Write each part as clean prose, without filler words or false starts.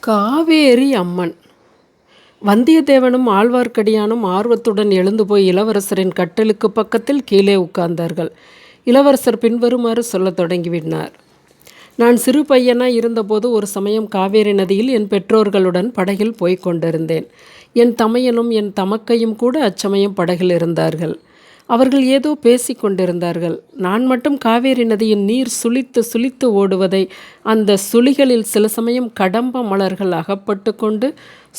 காவேரி அம்மன். வந்தியத்தேவனும் ஆழ்வார்க்கடியானும் ஆர்வத்துடன் எழுந்து போய் இளவரசரின் கட்டிலுக்கு பக்கத்தில் கீழே உட்கார்ந்தார்கள். இளவரசர் பின்வருமாறு சொல்லத் தொடங்கிவிட்டார். நான் சிறு பையனாய் இருந்தபோது ஒரு சமயம் காவேரி நதியில் என் பெற்றோர்களுடன் படகில் போய்க் கொண்டிருந்தேன். என் தமையனும் என் தமக்கையும் கூட அச்சமயம் படகில் இருந்தார்கள். அவர்கள் ஏதோ பேசி கொண்டிருந்தார்கள். நான் மட்டும் காவேரி நதியின் நீர் சுழித்து சுழித்து ஓடுவதை, அந்த சுழிகளில் சில சமயம் கடம்ப மலர்கள் அகப்பட்டு கொண்டு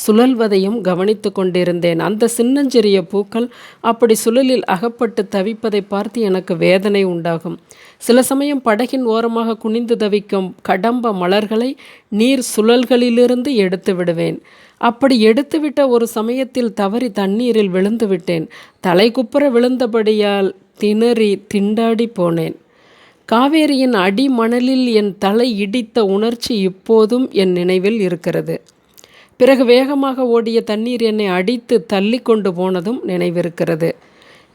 சுழல்வதையும் கவனித்து கொண்டிருந்தேன். அந்த சின்னஞ்சிறிய பூக்கள் அப்படி சுழலில் அகப்பட்டு தவிப்பதை பார்த்து எனக்கு வேதனை உண்டாகும். சில சமயம் படகின் ஓரமாக குனிந்து தவிக்கும் கடம்ப மலர்களை நீர் சுழல்களிலிருந்து எடுத்து விடுவேன். அப்படி எடுத்துவிட்ட ஒரு சமயத்தில் தவறி தண்ணீரில் விழுந்து விட்டேன். தலைகுப்புற விழுந்தபடியால் திணறி திண்டாடி போனேன். காவேரியின் அடிமணலில் என் தலை இடித்த உணர்ச்சி இப்போதும் என் நினைவில் இருக்கிறது. பிறகு வேகமாக ஓடிய தண்ணீர் என்னை அடித்து தள்ளி கொண்டு போனதும் நினைவிருக்கிறது.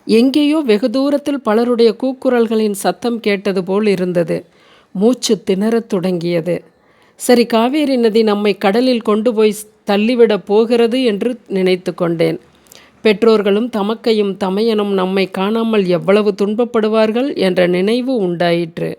எங்கேயோ வெகு தூரத்தில் பலருடைய கூக்குரல்களின் சத்தம் கேட்டது போல் இருந்தது. மூச்சு திணறத் தொடங்கியது. சரி, காவேரி நதி நம்மை கடலில் கொண்டு போய் தள்ளிவிடப் போகிறது என்று நினைத்து கொண்டேன். பெற்றோர்களும் தமக்கையும் தமையனும் நம்மை காணாமல் எவ்வளவு துன்பப்படுவார்கள் என்ற நினைவு உண்டாயிற்று.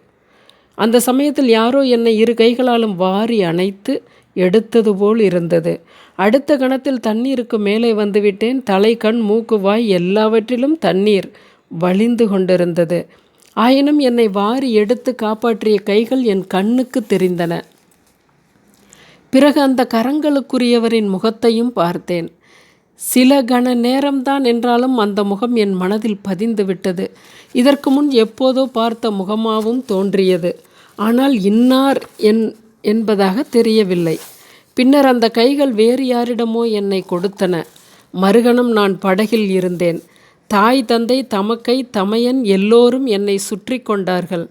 அந்த சமயத்தில் யாரோ என்னை இரு கைகளாலும் வாரி அணைத்து எடுத்தது போல் இருந்தது. அடுத்த கணத்தில் தண்ணீருக்கு மேலே வந்துவிட்டேன். தலை, கண், மூக்கு, வாய் எல்லாவற்றிலும் தண்ணீர் வழிந்து கொண்டிருந்தது. ஆயினும் என்னை வாரி எடுத்து காப்பாற்றிய கைகள் என் கண்ணுக்கு தெரிந்தன. பிறகு அந்த கரங்களுக்குரியவரின் முகத்தையும் பார்த்தேன். சில கண நேரம்தான் என்றாலும் அந்த முகம் என் மனதில் பதிந்து விட்டது. இதற்கு முன் எப்போதோ பார்த்த முகமாகவும் தோன்றியது. ஆனால் இன்னார் என்பதாக தெரியவில்லை. பின்னர் அந்த கைகள் வேறு யாரிடமோ என்னை கொடுத்தன. மறுகணம் நான் படகில் இருந்தேன். தாய், தந்தை, தமக்கை, தமையன் எல்லோரும் என்னை சுற்றி கொண்டார்கள்.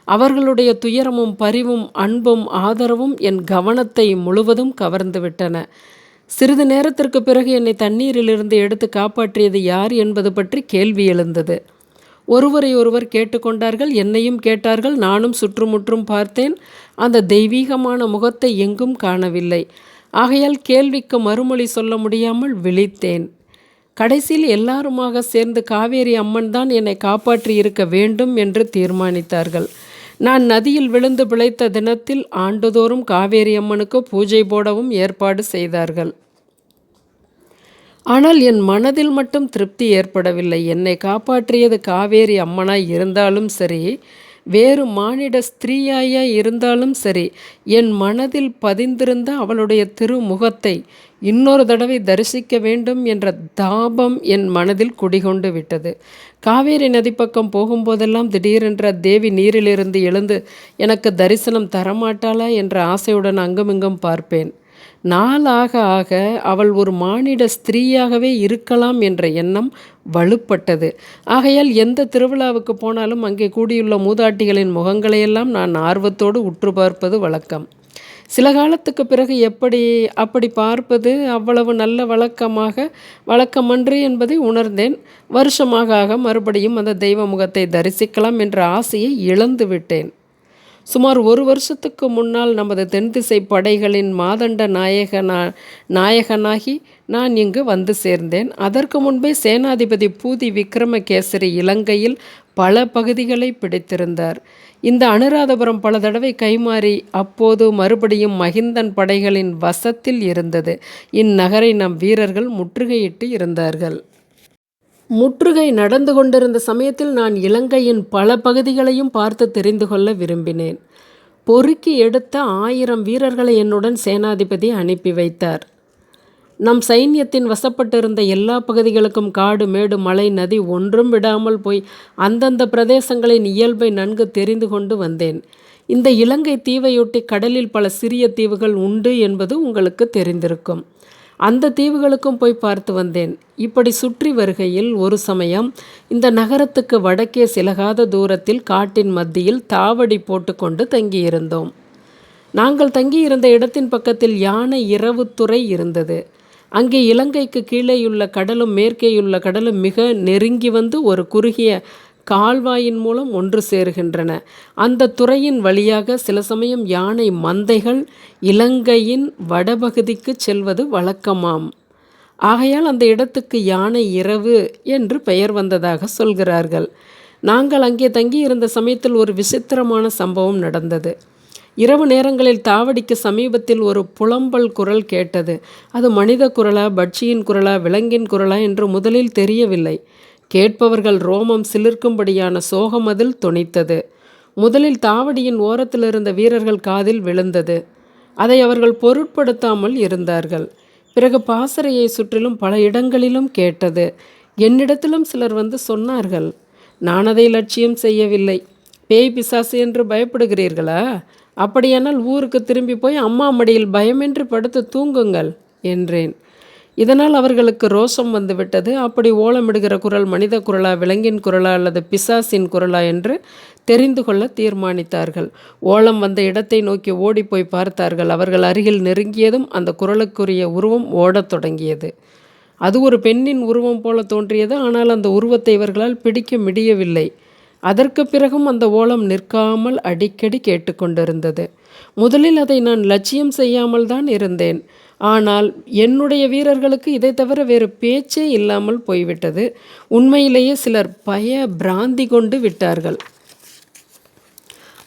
அவர்களுடைய துயரமும் பரிவும் அன்பும் ஆதரவும் என் கவனத்தை முழுவதும் கவர்ந்து விட்டன. சிறிது நேரத்திற்கு பிறகு என்னை தண்ணீரிலிருந்து எடுத்து காப்பாற்றியது யார் என்பது பற்றி கேள்வி எழுந்தது. ஒருவரை ஒருவர் கேட்டுக்கொண்டார்கள். என்னையும் கேட்டார்கள். நானும் சுற்றுமுற்றும் பார்த்தேன். அந்த தெய்வீகமான முகத்தை எங்கும் காணவில்லை. ஆகையால் கேள்விக்கு மறுமொழி சொல்ல முடியாமல் விழித்தேன். கடைசியில் எல்லாருமாக சேர்ந்து காவேரி அம்மன் தான் என்னை காப்பாற்றி இருக்க வேண்டும் என்று தீர்மானித்தார்கள். நான் நதியில் விழுந்து பிழைத்த தினத்தில் ஆண்டுதோறும் காவேரி அம்மனுக்கு பூஜை போடவும் ஏற்பாடு செய்தார்கள். ஆனால் என் மனதில் மட்டும் திருப்தி ஏற்படவில்லை. என்னை காப்பாற்றியது காவேரி அம்மனாய் இருந்தாலும் சரி, வேறு மானிட ஸ்திரீயாய் இருந்தாலும் சரி, என் மனதில் பதிந்திருந்த அவளுடைய திருமுகத்தை இன்னொரு தடவை தரிசிக்க வேண்டும் என்ற தாபம் என் மனதில் குடிகொண்டு விட்டது. காவேரி நதி பக்கம் போகும்போதெல்லாம் திடீரென்ற தேவி நீரிலிருந்து எழுந்து எனக்கு தரிசனம் தரமாட்டாளா என்ற ஆசையுடன் அங்குமிங்கும் பார்ப்பேன். நாளாக ஆக அவள் ஒரு மானிட ஸ்திரீயாகவே இருக்கலாம் என்ற எண்ணம் வலுப்பட்டது. ஆகையால் எந்த திருவிழாவுக்கு போனாலும் அங்கே கூடியுள்ள மூதாட்டிகளின் முகங்களையெல்லாம் நான் ஆர்வத்தோடு உற்று பார்ப்பது வழக்கம். சில காலத்துக்கு பிறகு அப்படி பார்ப்பது அவ்வளவு நல்ல வழக்கமன்று என்பதை உணர்ந்தேன். வருஷமாக மறுபடியும் அந்த தெய்வ முகத்தை தரிசிக்கலாம் என்ற ஆசையை இழந்து விட்டேன். சுமார் ஒரு வருஷத்துக்கு முன்னால் நமது தென்திசை படைகளின் மாதண்ட நாயகனாகி நான் இங்கு வந்து சேர்ந்தேன். அதற்கு முன்பே சேனாதிபதி பூதி விக்ரமகேசரி இலங்கையில் பல பகுதிகளை பிடித்திருந்தார். இந்த அனுராதபுரம் பல தடவை கைமாறி அப்போது மறுபடியும் மகிந்தன் படைகளின் வசத்தில் இருந்தது. இந்நகரை நம் வீரர்கள் முற்றுகையிட்டு இருந்தார்கள். முற்றுகை நடந்து கொண்டிருந்த சமயத்தில் நான் இலங்கையின் பல பகுதிகளையும் பார்த்து தெரிந்து கொள்ள விரும்பினேன். பொறுக்கி எடுத்த 1000 வீரர்களை என்னுடன் சேனாதிபதி அனுப்பி வைத்தார். நம் சைன்யத்தின் வசப்பட்டிருந்த எல்லா பகுதிகளுக்கும் காடு, மேடு, மலை, நதி ஒன்றும் விடாமல் போய் அந்தந்த பிரதேசங்களின் இயல்பை நன்கு தெரிந்து கொண்டு வந்தேன். இந்த இலங்கை தீவையொட்டி கடலில் பல சிறிய தீவுகள் உண்டு என்பது உங்களுக்கு தெரிந்திருக்கும். அந்த தீவுகளுக்கும் போய் பார்த்து வந்தேன். இப்படி சுற்றி வருகையில் ஒரு சமயம் இந்த நகரத்துக்கு வடக்கே சிலகாத தூரத்தில் காட்டின் மத்தியில் தாவடி போட்டுக்கொண்டு தங்கியிருந்தோம். நாங்கள் தங்கியிருந்த இடத்தின் பக்கத்தில் யானை இரவுத்துறை இருந்தது. அங்கே இலங்கைக்கு கீழேயுள்ள கடலும் மேற்கேயுள்ள கடலும் மிக நெருங்கி வந்து ஒரு குறுகிய கால்வாயின் மூலம் ஒன்று சேருகின்றன. அந்த துறையின் வழியாக சில சமயம் யானை மந்தைகள் இலங்கையின் வடபகுதிக்கு செல்வது வழக்கமாம். ஆகையால் அந்த இடத்துக்கு யானை இரவு என்று பெயர் வந்ததாக சொல்கிறார்கள். நாங்கள் அங்கே தங்கியிருந்த சமயத்தில் ஒரு விசித்திரமான சம்பவம் நடந்தது. இரவு நேரங்களில் தாவடிக்கு சமீபத்தில் ஒரு புலம்பல் குரல் கேட்டது. அது மனித குரலா, பட்சியின் குரலா, விலங்கின் குரலா என்று முதலில் தெரியவில்லை. கேட்பவர்கள் ரோமம் சிலிர்க்கும்படியான சோகம் அதில் தொனித்தது. முதலில் தாவடியின் ஓரத்தில் இருந்த வீரர்கள் காதில் விழுந்தது. அதை அவர்கள் பொருட்படுத்தாமல் இருந்தார்கள். பிறகு பாசறையை சுற்றிலும் பல இடங்களிலும் கேட்டது. என்னிடத்திலும் சிலர் வந்து சொன்னார்கள். நான் அதை லட்சியம் செய்யவில்லை. பேய் பிசாசு என்று பயப்படுகிறீர்களா? அப்படியானால் ஊருக்கு திரும்பி போய் அம்மா மடியில் பயமின்றி படுத்து தூங்குங்கள் என்றேன். இதனால் அவர்களுக்கு ரோஷம் வந்துவிட்டது. அப்படி ஓலமிடுகிற குரல் மனித குரலா, விலங்கின் குரலா அல்லது பிசாசின் குரலா என்று தெரிந்து கொள்ள தீர்மானித்தார்கள். ஓலம் வந்த இடத்தை நோக்கி ஓடிப்போய் பார்த்தார்கள். அவர்கள் அருகில் நெருங்கியதும் அந்த குரலுக்குரிய உருவம் ஓடத் தொடங்கியது. அது ஒரு பெண்ணின் உருவம் போல தோன்றியது. ஆனால் அந்த உருவத்தை இவர்களால் பிடிக்க முடியவில்லை. அதற்கு பிறகும் அந்த ஓலம் நிற்காமல் அடிக்கடி கேட்டுக்கொண்டிருந்தது. முதலில் அதை நான் லட்சியம் செய்யாமல் தான் இருந்தேன். ஆனால் என்னுடைய வீரர்களுக்கு இதை தவிர வேறு பேச்சே இல்லாமல் போய்விட்டது. உண்மையிலேயே சிலர் பிராந்தி கொண்டு விட்டார்கள்.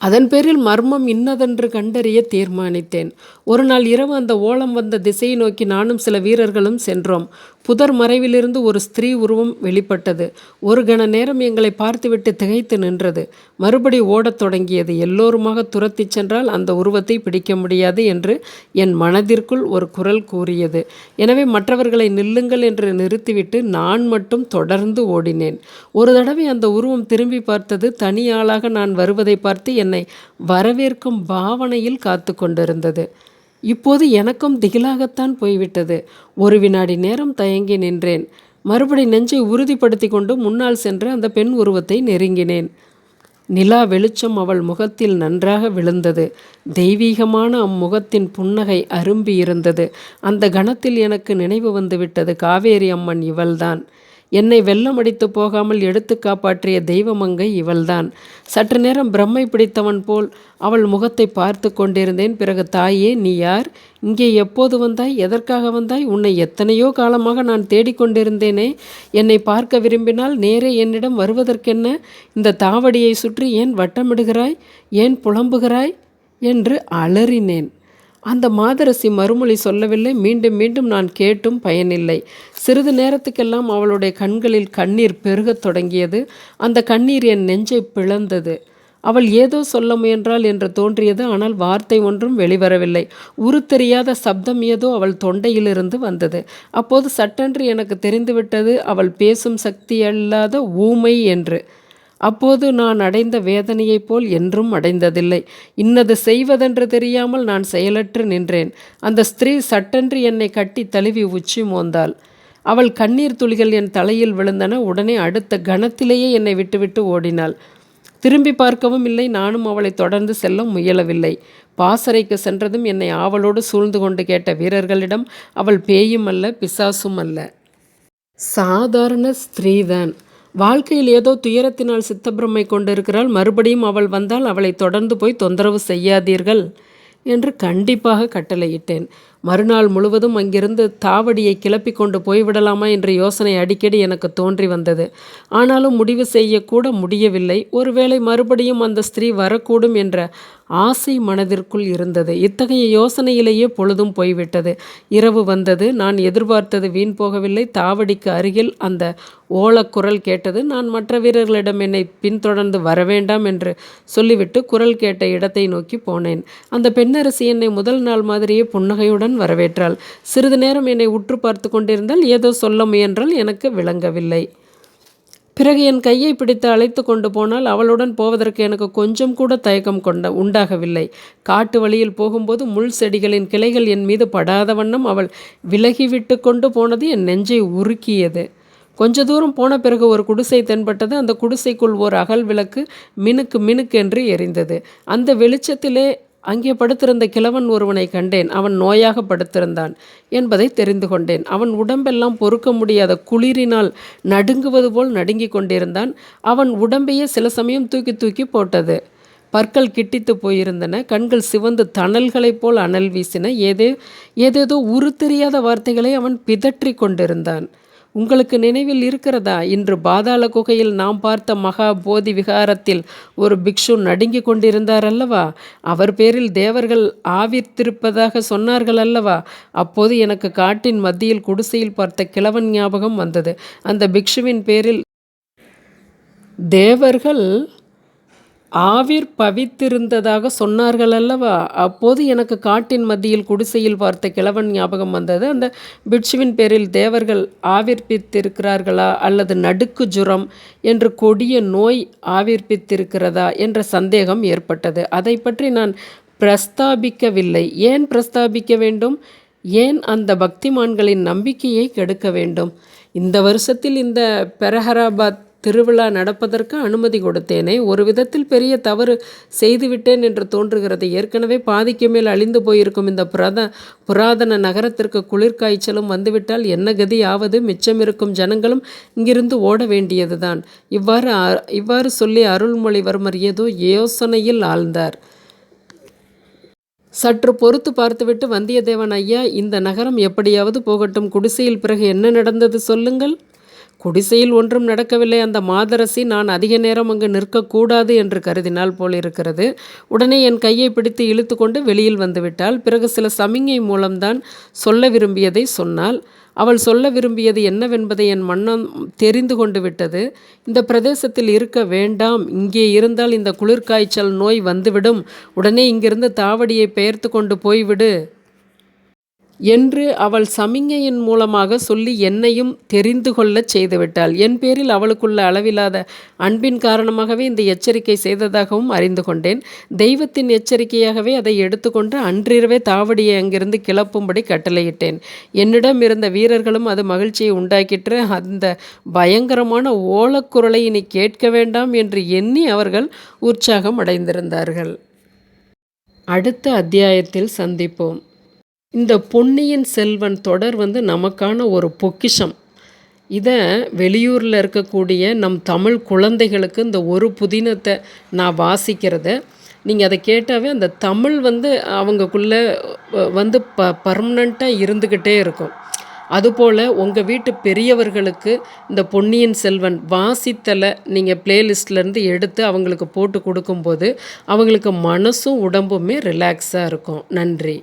அதன் பேரில் மர்மம் இன்னதென்று கண்டறிய தீர்மானித்தேன். ஒரு நாள் இரவு அந்த ஓலம் வந்த திசையை நோக்கி நானும் சில வீரர்களும் சென்றோம். புதர் மறைவிலிருந்து ஒரு ஸ்திரீ உருவம் வெளிப்பட்டது. ஒரு கண நேரம் எங்களை பார்த்துவிட்டு திகைத்து நின்றது. மறுபடி ஓடத் தொடங்கியது. எல்லோருமாக துரத்தி சென்றால் அந்த உருவத்தை பிடிக்க முடியாது என்று என் மனதிற்குள் ஒரு குரல் கூறியது. எனவே மற்றவர்களை நில்லுங்கள் என்று நிறுத்திவிட்டு நான் மட்டும் தொடர்ந்து ஓடினேன். ஒரு தடவை அந்த உருவம் திரும்பி பார்த்தது. தனி ஆளாக நான் வருவதை பார்த்து என்னை வரவேற்கும் பாவனையில் காத்து கொண்டிருந்தது. இப்போது எனக்கும் திகிலாகத்தான் போய்விட்டது. ஒரு வினாடி நேரம் தயங்கி நின்றேன். மறுபடி நெஞ்சை உறுதிப்படுத்தி கொண்டு முன்னால் சென்று அந்த பெண் உருவத்தை நெருங்கினேன். நிலா வெளிச்சம் அவள் முகத்தில் நன்றாக விழுந்தது. தெய்வீகமான அம்முகத்தின் புன்னகை அரும்பி இருந்தது. அந்த கணத்தில் எனக்கு நினைவு வந்துவிட்டது. காவேரி அம்மன் இவள்தான். என்னை வெள்ளமடித்து போகாமல் எடுத்து காப்பாற்றிய தெய்வமங்கை இவள்தான். சற்று நேரம் பிரம்மை பிடித்தவன் போல் அவள் முகத்தை பார்த்து கொண்டிருந்தேன். பிறகு, தாயே, நீ யார்? இங்கே எப்போது வந்தாய்? எதற்காக வந்தாய்? உன்னை எத்தனையோ காலமாக நான் தேடிக்கொண்டிருந்தேனே. என்னை பார்க்க விரும்பினால் நேரே என்னிடம் வருவதற்கென்ன? இந்த தாவடியை சுற்றி ஏன் வட்டமிடுகிறாய்? ஏன் புலம்புகிறாய் என்று அலறினேன். அந்த மாதரசி மறுமொழி சொல்லவில்லை. மீண்டும் மீண்டும் நான் கேட்டும் பயனில்லை. சிறிது நேரத்துக்கெல்லாம் அவளுடைய கண்களில் கண்ணீர் பெருகத் தொடங்கியது. அந்த கண்ணீர் என் நெஞ்சை பிளந்தது. அவள் ஏதோ சொல்ல முயன்றாள் என்று தோன்றியது. ஆனால் வார்த்தை ஒன்றும் வெளிவரவில்லை. உருத்தெரியாத சப்தம் ஏதோ அவள் தொண்டையிலிருந்து வந்தது. அப்போது சட்டென்று எனக்கு தெரிந்துவிட்டது அவள் பேசும் சக்தியல்லாத ஊமை என்று. அப்போது நான் அடைந்த வேதனையைப் போல் என்றும் அடைந்ததில்லை. இன்னது செய்வதென்று தெரியாமல் நான் செயலற்று நின்றேன். அந்த ஸ்திரீ சட்டென்று என்னை கட்டி தழுவி உச்சி மோந்தாள். அவள் கண்ணீர் துளிகள் என் தலையில் விழுந்தன. உடனே அடுத்த கணத்திலேயே என்னை விட்டுவிட்டு ஓடினாள். திரும்பி பார்க்கவும் இல்லை. நானும் அவளை தொடர்ந்து செல்ல முயலவில்லை. பாசறைக்கு சென்றதும் என்னை ஆவலோடு சூழ்ந்து கொண்டு கேட்ட வீரர்களிடம் அவள் பேயும் அல்ல, பிசாசும் அல்ல, சாதாரண ஸ்திரீதான். வாழ்க்கையில் ஏதோ துயரத்தினால் சித்தப்பிரமை கொண்டிருக்கிறாள். மறுபடியும் அவள் வந்தால் அவளை தொடர்ந்து போய் தொந்தரவு செய்யாதீர்கள் என்று கண்டிப்பாக கட்டளையிட்டேன். மறுநாள் முழுவதும் அங்கிருந்து தாவடியை கிளப்பி கொண்டு போய்விடலாமா என்ற யோசனை அடிக்கடி எனக்கு தோன்றி வந்தது. ஆனாலும் முடிவு செய்யக்கூட முடியவில்லை. ஒருவேளை மறுபடியும் அந்த ஸ்திரீ வரக்கூடும் என்ற ஆசை மனதிற்குள் இருந்தது. இத்தகைய யோசனையிலேயே பொழுதும் போய்விட்டது. இரவு வந்தது. நான் எதிர்பார்த்தது வீண் போகவில்லை. தாவடிக்கு அருகில் அந்த ஓலக்குரல் கேட்டது. நான் மற்ற வீரர்களிடம் என்னை பின்தொடர்ந்து வரவேண்டாம் என்று சொல்லிவிட்டு குரல் கேட்ட இடத்தை நோக்கி போனேன். அந்த பெண்ணரசி என்னை முதல் நாள் மாதிரியே புன்னகையுடன் வரவேற்றாள். சிறிது நேரம் என்னை உற்று பார்த்து கொண்டிருந்தால் ஏதோ சொல்ல முயன்றால். எனக்கு விளங்கவில்லை. பிறகு என் கையை பிடித்து அழைத்து கொண்டு போனால் அவளுடன் போவதற்கு எனக்கு கொஞ்சம் கூட தயக்கம் உண்டாகவில்லை. காட்டு வழியில் போகும்போது முள் செடிகளின் கிளைகள் என் மீது படாத வண்ணம் அவள் விலகிவிட்டு கொண்டு போனது என் நெஞ்சை உருக்கியது. கொஞ்ச தூரம் போன பிறகு ஒரு குடிசை தென்பட்டது. அந்த குடிசைக்குள் ஓர் அகல் விளக்கு மினுக்கு மினுக்கு என்று எரிந்தது. அந்த வெளிச்சத்திலே அங்கே படுத்திருந்த கிழவன் ஒருவனை கண்டேன். அவன் நோயாக படுத்திருந்தான் என்பதை தெரிந்து கொண்டேன். அவன் உடம்பெல்லாம் பொறுக்க முடியாத குளிரினால் நடுங்குவது போல் நடுங்கிக் கொண்டிருந்தான். அவன் உடம்பையே சில சமயம் தூக்கி தூக்கி போட்டது. பற்கள் கிட்டித்து போயிருந்தன. கண்கள் சிவந்து தணல்களைப் போல் அனல் வீசின. ஏதேதோ உரு தெரியாத வார்த்தைகளை அவன் பிதற்றி கொண்டிருந்தான். உங்களுக்கு நினைவில் இருக்கிறதா, இன்று பாதாள குகையில் நாம் பார்த்த மகா போதி விகாரத்தில் ஒரு பிக்ஷு நடுங்கிக் கொண்டிருந்தார் அல்லவா? அவர் பேரில் தேவர்கள் ஆவிர்த்திருப்பதாக சொன்னார்கள் அல்லவா? அப்போது எனக்கு காட்டின் மத்தியில் குடிசையில் பார்த்த கிழவன் ஞாபகம் வந்தது. அந்த பிக்ஷுவின் பேரில் தேவர்கள் ஆவிர்பவித்திருந்ததாக சொன்னார்கள் அல்லவா? அப்போது எனக்கு காட்டின் மத்தியில் குடிசையில் பார்த்த கிழவன் ஞாபகம் வந்தது. அந்த பிட்சுவின் பேரில் தேவர்கள் ஆவிர்ப்பித்திருக்கிறார்களா அல்லது நடுக்கு ஜுரம் என்று கொடிய நோய் ஆவிர்ப்பித்திருக்கிறதா என்ற சந்தேகம் ஏற்பட்டது. அதை பற்றி நான் பிரஸ்தாபிக்கவில்லை. ஏன் பிரஸ்தாபிக்க வேண்டும்? ஏன் அந்த பக்திமான்களின் நம்பிக்கையை கெடுக்க வேண்டும்? இந்த வருஷத்தில் இந்த பெரஹராபாத் திருவிழா நடப்பதற்கு அனுமதி கொடுத்தேனே, ஒரு விதத்தில் பெரிய தவறு செய்துவிட்டேன் என்று தோன்றுகிறது. ஏற்கனவே பாதிக்கு மேல் அழிந்து போயிருக்கும் இந்த புராதன நகரத்திற்கு குளிர்காய்ச்சலும் வந்துவிட்டால் என்ன கதி ஆவது? மிச்சமிருக்கும் ஜனங்களும் இங்கிருந்து ஓட வேண்டியதுதான். இவ்வாறு சொல்லி அருள்மொழிவர்மர் ஏதோ யோசனையில் ஆழ்ந்தார். சற்று பொறுத்து பார்த்துவிட்டு, வந்தியத்தேவன் ஐயா, இந்த நகரம் எப்படியாவது போகட்டும். குடிசையில் பிறகு என்ன நடந்தது சொல்லுங்கள். குடிசையில் ஒன்றும் நடக்கவில்லை. அந்த மாதரசி நான் அதிக நேரம் அங்கு நிற்கக்கூடாது என்று கருதினால் போலிருக்கிறது. உடனே என் கையை பிடித்து இழுத்து கொண்டு வெளியில் வந்துவிட்டாள். பிறகு சில சமிங்கை மூலம்தான் சொல்ல விரும்பியதை சொன்னாள். அவள் சொல்ல விரும்பியது என்னவென்பதை என் மனம் தெரிந்து கொண்டு விட்டது. இந்த பிரதேசத்தில் இருக்க வேண்டாம், இங்கே இருந்தால் இந்த குளிர்காய்ச்சல் நோய் வந்துவிடும், உடனே இங்கிருந்து தாவடியை பெயர்த்து கொண்டு போய்விடு என்று அவள் சமிங்கையின் மூலமாக சொல்லி என்னையும் தெரிந்து கொள்ளச் செய்துவிட்டாள். என் பேரில் அவளுக்குள்ள அளவில்லாத அன்பின் காரணமாகவே இந்த எச்சரிக்கை செய்ததாகவும் அறிந்து கொண்டேன். தெய்வத்தின் எச்சரிக்கையாகவே அதை எடுத்துக்கொண்டு அன்றிரவே தாவடியை அங்கிருந்து கிளப்பும்படி கட்டளையிட்டேன். என்னிடம் இருந்த வீரர்களும் அது மகிழ்ச்சியை உண்டாக்கிற்று. அந்த பயங்கரமான ஓலக்குரலை இனி கேட்க வேண்டாம் என்று எண்ணி அவர்கள் உற்சாகம் அடைந்திருந்தார்கள். அடுத்த அத்தியாயத்தில் சந்திப்போம். இந்த பொன்னியின் செல்வன் தொடர் நமக்கான ஒரு பொக்கிஷம். இதை வெளியூரில் இருக்கக்கூடிய நம் தமிழ் குழந்தைகளுக்கு இந்த ஒரு புதினத்தை நான் வாசிக்கிறத நீங்கள் அதை கேட்டாவே அந்த தமிழ் அவங்கக்குள்ளே பர்மனண்ட்டாக இருந்துக்கிட்டே இருக்கும். அதுபோல் உங்கள் வீட்டு பெரியவர்களுக்கு இந்த பொன்னியின் செல்வன் வாசித்தலை நீங்கள் பிளேலிஸ்ட்லேருந்து எடுத்து அவங்களுக்கு போட்டு கொடுக்கும்போது அவங்களுக்கு மனசும் உடம்புமே ரிலாக்ஸாக இருக்கும். நன்றி.